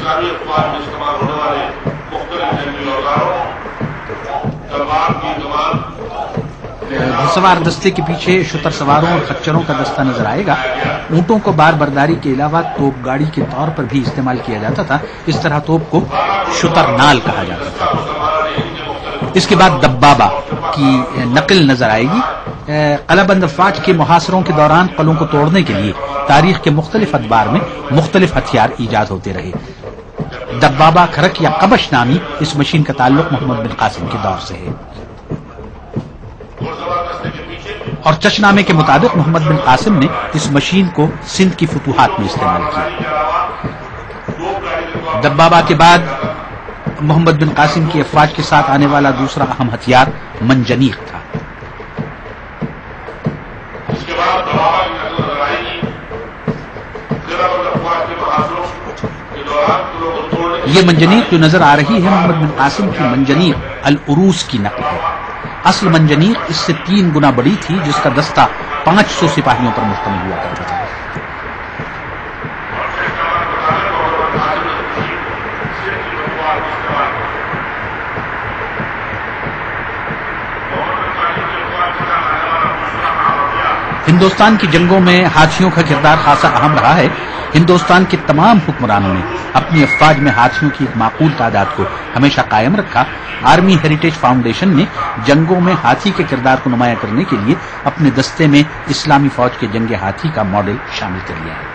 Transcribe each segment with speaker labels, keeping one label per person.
Speaker 1: اسلامی افواج میں استعمال ہونے والے مختلف جنگی اوزاروں، تلوار کی کمان،
Speaker 2: سوار دستے کے پیچھے شتر سواروں اور خچروں کا دستہ نظر آئے گا۔ اونٹوں کو بار برداری کے علاوہ توپ گاڑی کے طور پر بھی استعمال کیا جاتا تھا۔ اس طرح توپ کو شتر نال کہا جاتا تھا۔ اس کے بعد دبابہ کی نقل نظر آئے گی۔ قلعہ بند افواج کے محاصروں کے دوران قلعوں کو توڑنے کے لیے تاریخ کے مختلف ادوار میں مختلف ہتھیار ایجاد ہوتے رہے۔ دبابہ کھرک یا قبش نامی اس مشین کا تعلق محمد بن قاسم کے دور سے ہے، اور چشنامے کے مطابق محمد بن قاسم نے اس مشین کو سندھ کی فتوحات میں استعمال کیا۔ دبابہ کے بعد محمد بن قاسم کی افواج کے ساتھ آنے والا دوسرا اہم ہتھیار منجنیق تھا۔ یہ منجنیق جو نظر آ رہی ہے محمد بن قاسم کی منجنیق العروس کی نقل ہے۔ اصل منجنیق اس سے 3 گنا بڑی تھی، جس کا دستہ 500 سپاہیوں پر مشتمل ہوا کرتا تھا۔ ہندوستان کی جنگوں میں ہاتھیوں کا کردار خاصا اہم رہا ہے۔ ہندوستان کے تمام حکمرانوں نے اپنی افواج میں ہاتھیوں کی ایک معقول تعداد کو ہمیشہ قائم رکھا۔ آرمی ہیریٹیج فاؤنڈیشن نے جنگوں میں ہاتھی کے کردار کو نمایاں کرنے کے لیے اپنے دستے میں اسلامی فوج کے جنگ ہاتھی کا ماڈل شامل کر لیا ہے۔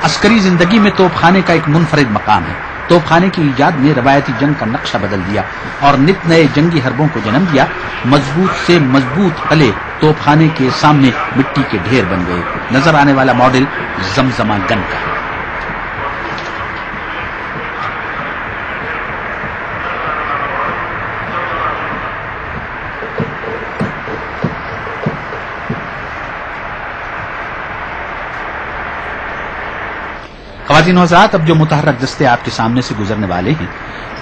Speaker 2: عسکری زندگی میں توپ خانے کا ایک منفرد مقام ہے۔ توپ خانے کی ایجاد نے روایتی جنگ کا نقشہ بدل دیا اور نت نئے جنگی حربوں کو جنم دیا۔ مضبوط سے مضبوط قلعے توپ خانے کے سامنے مٹی کے ڈھیر بن گئے۔ نظر آنے والا ماڈل زمزمہ گن کا ہے۔ خواتین و حضرات، اب جو متحرک دستے آپ کے سامنے سے گزرنے والے ہیں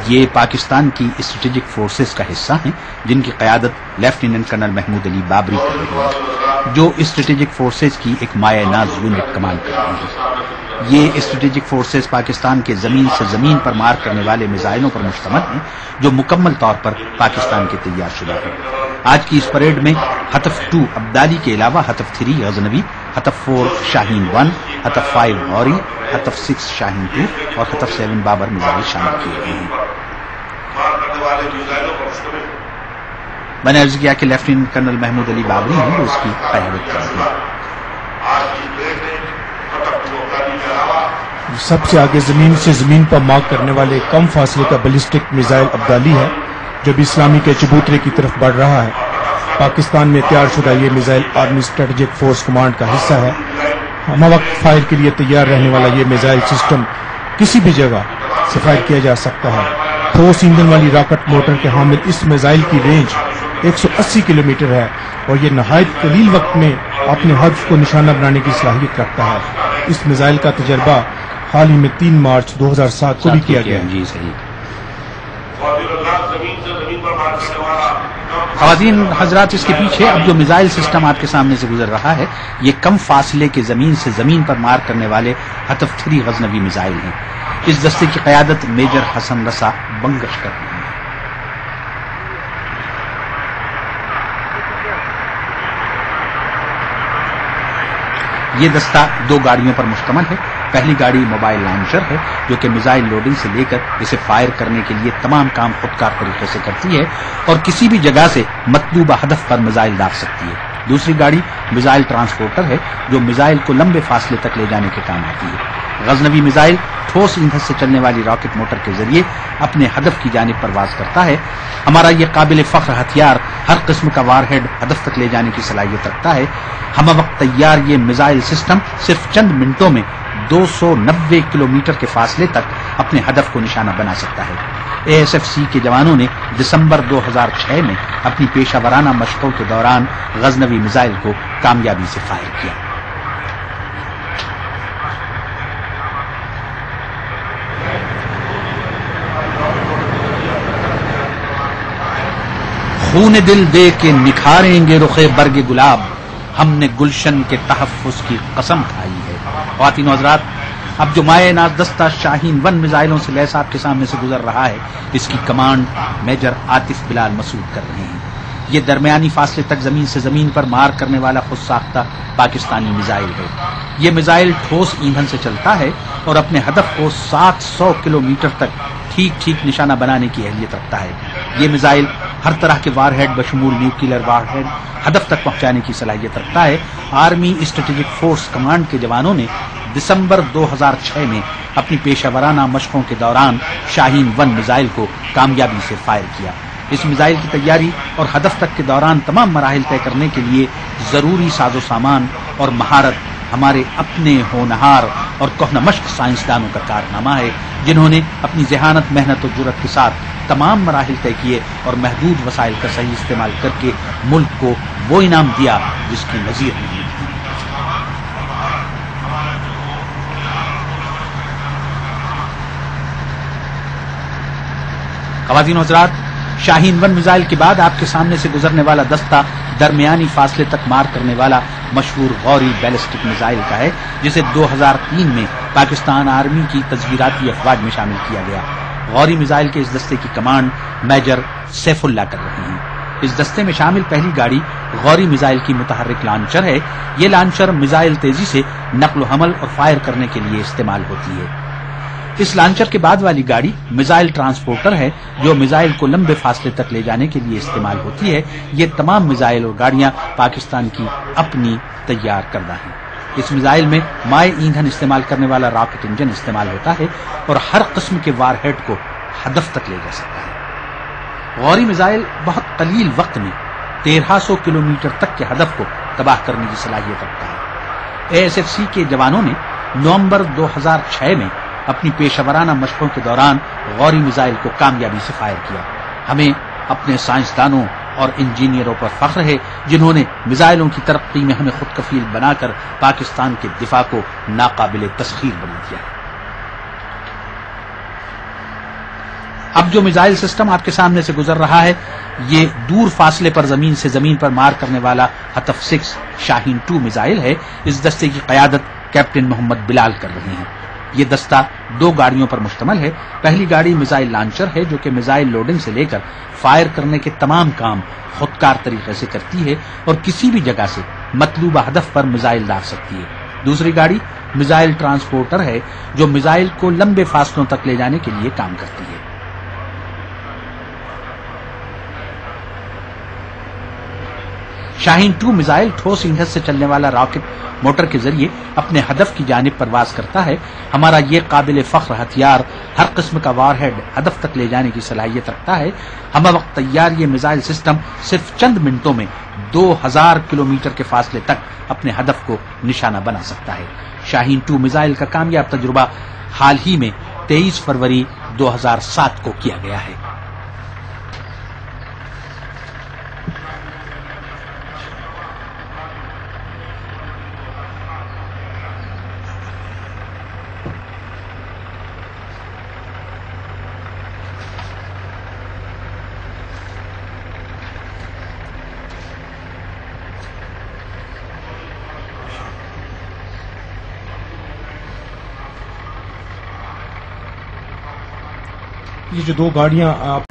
Speaker 2: یہ پاکستان کی اسٹریٹجک فورسز کا حصہ ہیں، جن کی قیادت لیفٹیننٹ کرنل محمود علی بابری کر رہے ہیں، جو اسٹریٹجک فورسز کی ایک مایہ ناز یونٹ کمان کر رہے ہیں۔ یہ اسٹریٹجک فورسز پاکستان کے زمین سے زمین پر مار کرنے والے میزائلوں پر مشتمل ہیں، جو مکمل طور پر پاکستان کے تیار شدہ ہیں۔ آج کی اس پریڈ میں ہتف 2 ابدالی کے علاوہ ہتف 3 غزنوی، ہتف 4 شاہین 1، ہتف 5 غوری، ہتف 6 شاہین 2 اور ہتف 7 بابر میزائل شامل کیے گئے ہیں۔ میں نے عرض کیا کہ لیفٹیننٹ کرنل محمود علی بابری ہیں جو اس کی قیادت کر رہے ہیں۔
Speaker 3: سب سے آگے زمین سے زمین پر مارک کرنے والے کم فاصلے کا بیلسٹک میزائل ابدالی ہے، جو بھی اسلامی کے چبوترے کی طرف بڑھ رہا ہے۔ پاکستان میں تیار شدہ یہ missile army strategic force command کا حصہ ہے۔ ہم وقت فائر کے لیے تیار رہنے والا یہ میزائل سسٹم کسی بھی جگہ سے فائر کیا جا سکتا ہے۔ ٹھوس ایندھن والی راکٹ موٹر کے حامل اس میزائل کی رینج 180 کلومیٹر ہے اور یہ نہایت قلیل وقت میں اپنے ہدف کو نشانہ بنانے کی صلاحیت رکھتا ہے۔ اس میزائل کا تجربہ حال ہی میں 3 مارچ 2007 کو بھی کیا گیا۔
Speaker 2: جی صحیح۔ خواتین حضرات، اس کے پیچھے اب جو میزائل سسٹم آپ کے سامنے سے گزر رہا ہے یہ کم فاصلے کے زمین سے زمین پر مار کرنے والے ہتف 3 غزنوی میزائل ہیں۔ اس دستے کی قیادت میجر حسن رسا بنگش کر رہے ہیں۔ یہ دستہ 2 گاڑیوں پر مشتمل ہے۔ پہلی گاڑی موبائل لانچر ہے جو کہ میزائل لوڈنگ سے لے کر اسے فائر کرنے کے لیے تمام کام خودکار طریقے سے کرتی ہے اور کسی بھی جگہ سے مطلوبہ ہدف پر میزائل داغ سکتی ہے۔ دوسری گاڑی میزائل ٹرانسپورٹر ہے جو میزائل کو لمبے فاصلے تک لے جانے کے کام آتی ہے۔ غزنوی میزائل ٹھوس ایندھن سے چلنے والی راکٹ موٹر کے ذریعے اپنے ہدف کی جانب پرواز کرتا ہے۔ ہمارا یہ قابل فخر ہتھیار ہر قسم کا وار ہیڈ ہدف تک لے جانے کی صلاحیت رکھتا ہے۔ ہم وقت تیار یہ میزائل سسٹم صرف چند منٹوں میں 290 کلومیٹر کے فاصلے تک اپنے ہدف کو نشانہ بنا سکتا ہے۔ ASFC کے جوانوں نے دسمبر 2006 میں اپنی پیشہ ورانہ مشقوں کے دوران غزنوی میزائل کو کامیابی سے فائر کیا۔ خون دل دے کے نکھاریں گے رخ برگ گلاب، ہم نے گلشن کے تحفظ کی قسم کھائی ہے۔ خواتین و حضرات، اب جو مائع ناز دستہ شاہین 1 میزائلوں سے لیس آپ کے سامنے سے گزر رہا ہے، اس کی کمانڈ میجر عاطف بلال مسعود کر رہے ہیں۔ یہ درمیانی فاصلے تک زمین سے زمین پر مار کرنے والا خود ساختہ پاکستانی میزائل ہے۔ یہ میزائل ٹھوس ایندھن سے چلتا ہے اور اپنے ہدف کو 700 کلومیٹر تک ٹھیک نشانہ بنانے کی اہلیت رکھتا ہے۔ یہ میزائل ہر طرح کے وار ہیڈ بشمول نیوکلیئر وار ہیڈ ہدف تک پہنچانے کی صلاحیت رکھتا ہے۔ آرمی اسٹریٹجک فورس کمانڈ کے جوانوں نے دسمبر 2006 میں اپنی پیشہ ورانہ مشقوں کے دوران شاہین 1 میزائل کو کامیابی سے فائر کیا۔ اس میزائل کی تیاری اور ہدف تک کے دوران تمام مراحل طے کرنے کے لیے ضروری ساز و سامان اور مہارت ہمارے اپنے ہونہار اور کہنہ مشق سائنسدانوں کا کارنامہ ہے، جنہوں نے اپنی ذہانت، محنت و جرأت کے ساتھ تمام مراحل طے کیے اور محدود وسائل کا صحیح استعمال کر کے ملک کو وہ انعام دیا جس کی نظیر نہیں تھی۔ خواتین و حضرات، شاہین 1 میزائل کے بعد آپ کے سامنے سے گزرنے والا دستہ درمیانی فاصلے تک مار کرنے والا مشہور غوری بیلسٹک میزائل کا ہے، جسے 2003 میں پاکستان آرمی کی تزہیراتی افواج میں شامل کیا گیا۔ غوری میزائل کے اس دستے کی کمانڈ میجر سیف اللہ کر رہے ہیں۔ اس دستے میں شامل پہلی گاڑی غوری میزائل کی متحرک لانچر ہے۔ یہ لانچر میزائل تیزی سے نقل و حمل اور فائر کرنے کے لیے استعمال ہوتی ہے۔ اس لانچر کے بعد والی گاڑی میزائل ٹرانسپورٹر ہے، جو میزائل کو لمبے فاصلے تک لے جانے کے لیے استعمال ہوتی ہے۔ یہ تمام میزائل اور گاڑیاں پاکستان کی اپنی تیار کردہ ہیں۔ اس میزائل میں مائع ایندھن استعمال کرنے والا راکٹ انجن استعمال ہوتا ہے اور ہر قسم کے وار ہیڈ کو ہدف تک لے جا سکتا ہے۔ غوری میزائل بہت قلیل وقت میں 1300 کلومیٹر تک کے ہدف کو تباہ کرنے کی صلاحیت رکھتا ہے۔ ASFC کے جوانوں نے نومبر 2006 میں اپنی پیشہ ورانہ مشقوں کے دوران غوری میزائل کو کامیابی سے فائر کیا۔ ہمیں اپنے سائنسدانوں اور انجینئروں پر فخر ہے، جنہوں نے میزائلوں کی ترقی میں ہمیں خود کفیل بنا کر پاکستان کے دفاع کو ناقابل تسخیر بنا دیا ہے۔ اب جو میزائل سسٹم آپ کے سامنے سے گزر رہا ہے، یہ دور فاصلے پر زمین سے زمین پر مار کرنے والا ہتف 6 شاہین 2 میزائل ہے۔ اس دستے کی قیادت کیپٹن محمد بلال کر رہے ہیں۔ یہ دستہ 2 گاڑیوں پر مشتمل ہے۔ پہلی گاڑی میزائل لانچر ہے، جو کہ میزائل لوڈنگ سے لے کر فائر کرنے کے تمام کام خودکار طریقے سے کرتی ہے اور کسی بھی جگہ سے مطلوبہ ہدف پر میزائل داغ سکتی ہے۔ دوسری گاڑی میزائل ٹرانسپورٹر ہے، جو میزائل کو لمبے فاصلوں تک لے جانے کے لیے کام کرتی ہے۔ شاہین 2 میزائل ٹھوس ایندھن سے چلنے والا راکٹ موٹر کے ذریعے اپنے ہدف کی جانب پرواز کرتا ہے۔ ہمارا یہ قابل فخر ہتھیار ہر قسم کا وار ہیڈ ہدف تک لے جانے کی صلاحیت رکھتا ہے۔ ہم وقت تیار یہ میزائل سسٹم صرف چند منٹوں میں 2000 کلومیٹر کے فاصلے تک اپنے ہدف کو نشانہ بنا سکتا ہے۔ شاہین 2 میزائل کا کامیاب تجربہ حال ہی میں 23 فروری 2007 کو کیا گیا ہے۔
Speaker 3: یہ جو 2 گاڑیاں آپ